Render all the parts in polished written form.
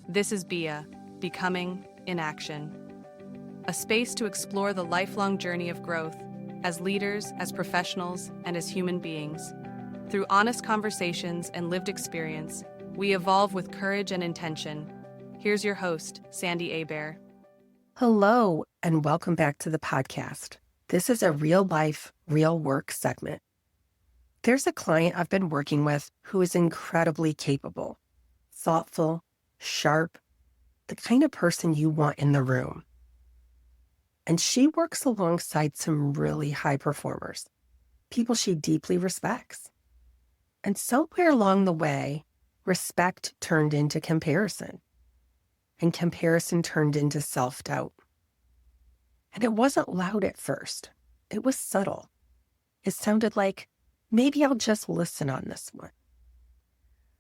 This is BIA, Becoming in Action, a space to explore the lifelong journey of growth as leaders, as professionals, and as human beings. Through honest conversations and lived experience, we evolve with courage and intention. Here's your host, Sandy Abear. Hello, and welcome back to the podcast. This is a real life, real work segment. There's a client I've been working with who is incredibly capable, thoughtful, sharp, the kind of person you want in the room. And she works alongside some really high performers, people she deeply respects. And somewhere along the way, respect turned into comparison, and comparison turned into self-doubt. And it wasn't loud at first. It was subtle. It sounded like, maybe I'll just listen on this one.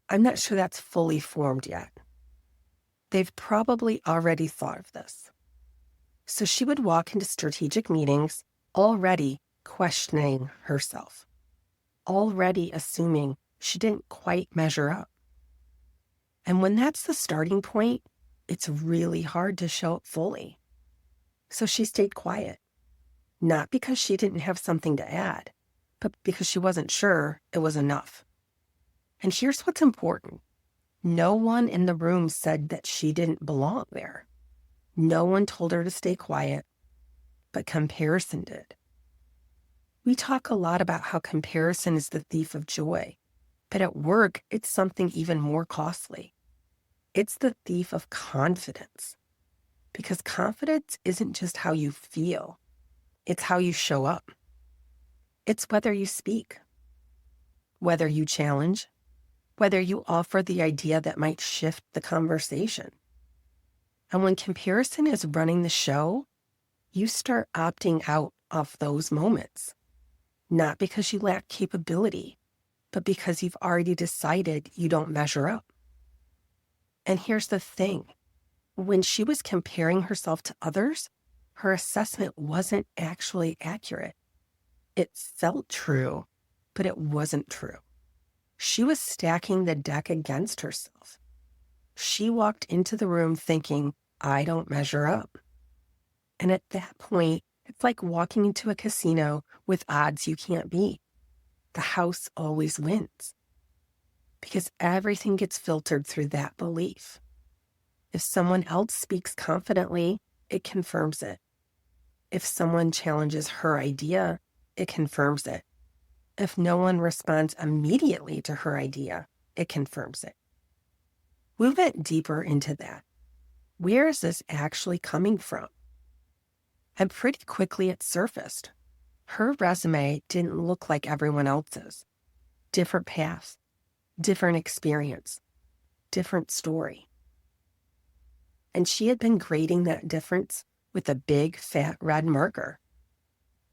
I'm not sure that's fully formed yet. They've probably already thought of this. So she would walk into strategic meetings already questioning herself, already assuming she didn't quite measure up. And when that's the starting point, it's really hard to show up fully. So she stayed quiet, not because she didn't have something to add, but because she wasn't sure it was enough. And here's what's important. No one in the room said that she didn't belong there. No one told her to stay quiet, but comparison did. We talk a lot about how comparison is the thief of joy, but at work, it's something even more costly. It's the thief of confidence, because confidence isn't just how you feel, it's how you show up. It's whether you speak, whether you challenge, whether you offer the idea that might shift the conversation. And when comparison is running the show, you start opting out of those moments, not because you lack capability, but because you've already decided you don't measure up. And here's the thing. When she was comparing herself to others, her assessment wasn't actually accurate. It felt true, but it wasn't true. She was stacking the deck against herself. She walked into the room thinking, I don't measure up. And at that point, it's like walking into a casino with odds you can't beat. The house always wins, because everything gets filtered through that belief. If someone else speaks confidently, it confirms it. If someone challenges her idea, it confirms it. If no one responds immediately to her idea, it confirms it. We went deeper into that. Where is this actually coming from? And pretty quickly it surfaced. Her resume didn't look like everyone else's. Different path, different experience, different story. And she had been grading that difference with a big, fat red marker.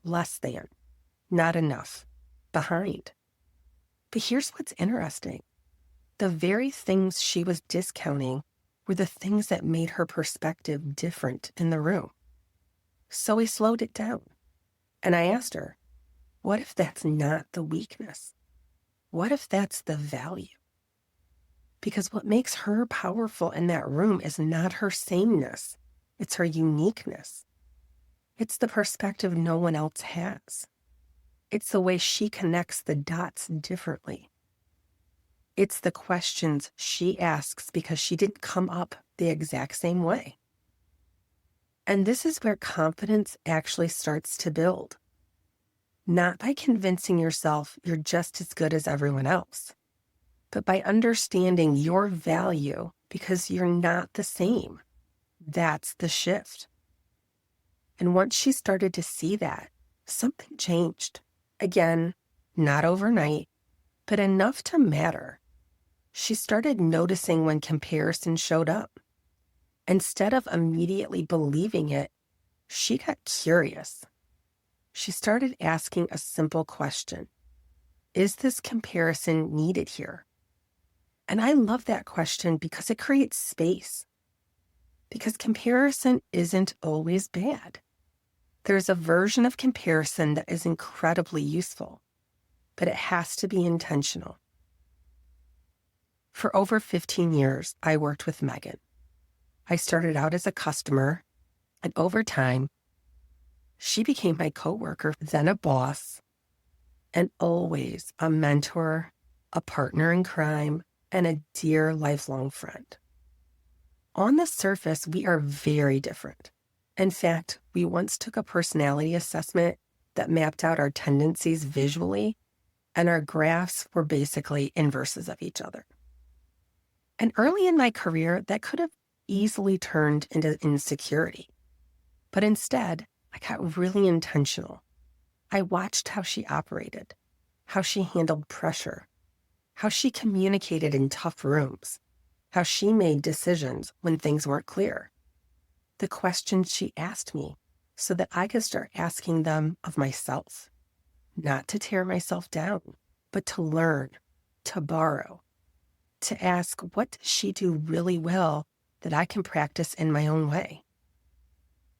Less than, not enough, behind. But here's what's interesting. The very things she was discounting were the things that made her perspective different in the room. So we slowed it down. And I asked her, what if that's not the weakness? What if that's the value? Because what makes her powerful in that room is not her sameness. It's her uniqueness. It's the perspective no one else has. It's the way she connects the dots differently. It's the questions she asks because she didn't come up the exact same way. And this is where confidence actually starts to build. Not by convincing yourself you're just as good as everyone else, but by understanding your value because you're not the same. That's the shift. And once she started to see that, something changed. Again, not overnight, but enough to matter. She started noticing when comparison showed up. Instead of immediately believing it, she got curious. She started asking a simple question. Is this comparison needed here? And I love that question because it creates space. Because comparison isn't always bad. There's a version of comparison that is incredibly useful, but it has to be intentional. For over 15 years, I worked with Megan. I started out as a customer, and over time, she became my coworker, then a boss, and always a mentor, a partner in crime, and a dear lifelong friend. On the surface, we are very different. In fact, we once took a personality assessment that mapped out our tendencies visually, and our graphs were basically inverses of each other. And early in my career, that could have easily turned into insecurity. But instead, I got really intentional. I watched how she operated, how she handled pressure, how she communicated in tough rooms, how she made decisions when things weren't clear, the questions she asked me so that I could start asking them of myself, not to tear myself down, but to learn, to borrow, to ask, what does she do really well that I can practice in my own way?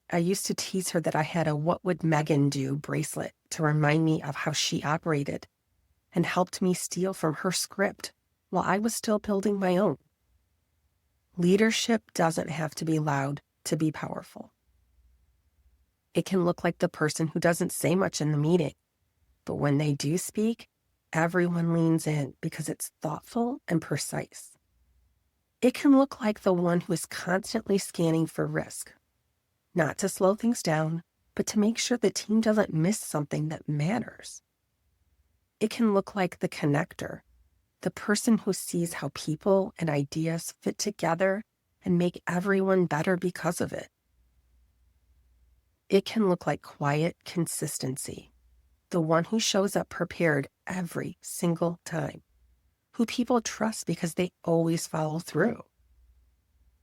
I used to tease her that I had a "what would Megan do" bracelet to remind me of how she operated and helped me steal from her script while I was still building my own. Leadership doesn't have to be loud to be powerful. It can look like the person who doesn't say much in the meeting, but when they do speak, everyone leans in because it's thoughtful and precise. It can look like the one who is constantly scanning for risk, not to slow things down, but to make sure the team doesn't miss something that matters. It can look like the connector, the person who sees how people and ideas fit together and make everyone better because of it. It can look like quiet consistency, the one who shows up prepared every single time, who people trust because they always follow through.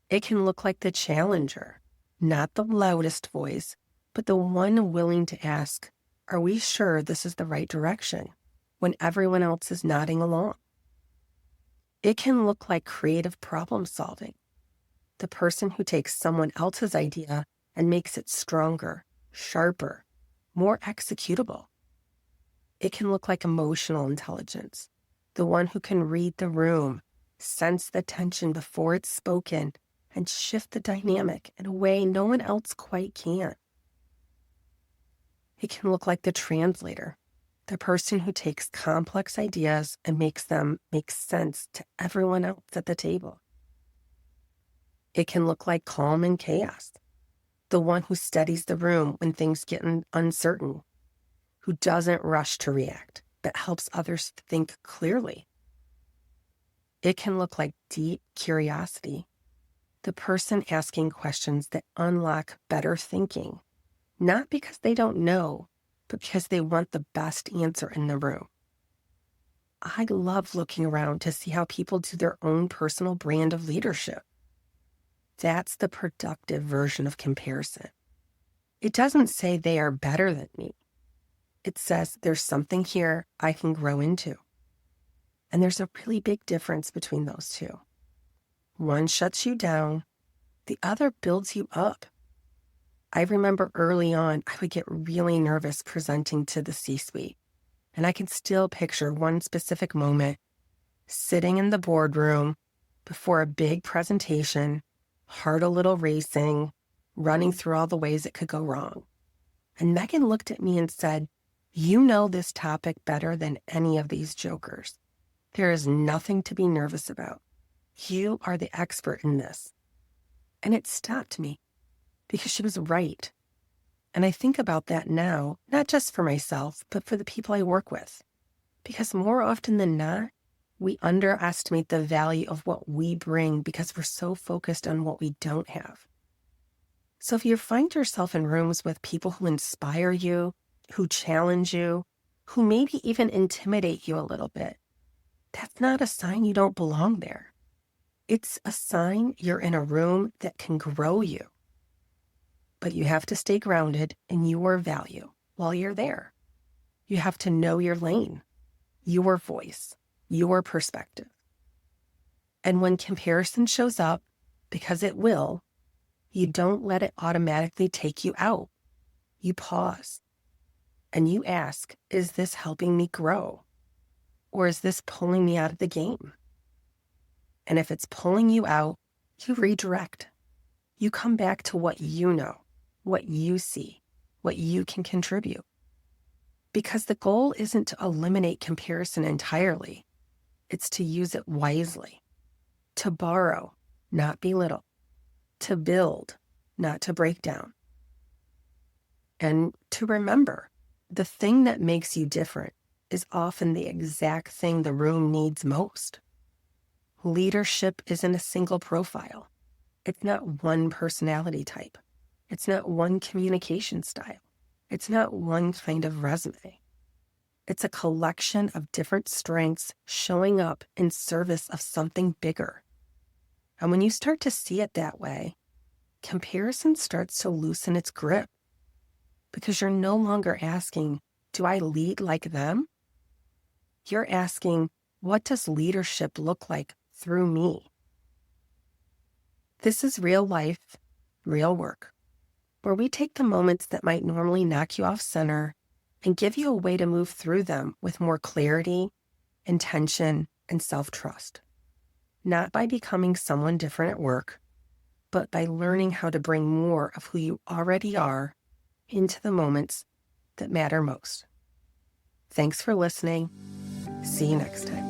It can look like the challenger, not the loudest voice, but the one willing to ask, are we sure this is the right direction, when everyone else is nodding along? It can look like creative problem solving, the person who takes someone else's idea and makes it stronger, sharper, more executable. It can look like emotional intelligence, the one who can read the room, sense the tension before it's spoken, and shift the dynamic in a way no one else quite can. It can look like the translator, the person who takes complex ideas and makes them make sense to everyone else at the table. It can look like calm in chaos, the one who steadies the room when things get uncertain, who doesn't rush to react, but helps others think clearly. It can look like deep curiosity, the person asking questions that unlock better thinking, not because they don't know, but because they want the best answer in the room. I love looking around to see how people do their own personal brand of leadership. That's the productive version of comparison. It doesn't say they are better than me. It says there's something here I can grow into. And there's a really big difference between those two. One shuts you down, the other builds you up. I remember early on, I would get really nervous presenting to the C-suite. And I can still picture one specific moment, sitting in the boardroom before a big presentation, heart a little racing, running through all the ways it could go wrong. And Megan looked at me and said, "You know this topic better than any of these jokers. There is nothing to be nervous about. You are the expert in this." And it stopped me because she was right. And I think about that now, not just for myself, but for the people I work with. Because more often than not, we underestimate the value of what we bring because we're so focused on what we don't have. So if you find yourself in rooms with people who inspire you, who challenge you, who maybe even intimidate you a little bit, that's not a sign you don't belong there. It's a sign you're in a room that can grow you. But you have to stay grounded in your value while you're there. You have to know your lane, your voice, your perspective. And when comparison shows up, because it will, you don't let it automatically take you out. You pause and you ask, is this helping me grow? Or is this pulling me out of the game? And if it's pulling you out, you redirect. You come back to what you know, what you see, what you can contribute. Because the goal isn't to eliminate comparison entirely, it's to use it wisely, to borrow, not belittle, to build, not to break down. And to remember, the thing that makes you different is often the exact thing the room needs most. Leadership isn't a single profile. It's not one personality type. It's not one communication style. It's not one kind of resume. It's a collection of different strengths showing up in service of something bigger. And when you start to see it that way, comparison starts to loosen its grip, because you're no longer asking, do I lead like them? You're asking, what does leadership look like through me? This is real life, real work, where we take the moments that might normally knock you off center and give you a way to move through them with more clarity, intention, and self-trust. Not by becoming someone different at work, but by learning how to bring more of who you already are into the moments that matter most. Thanks for listening. See you next time.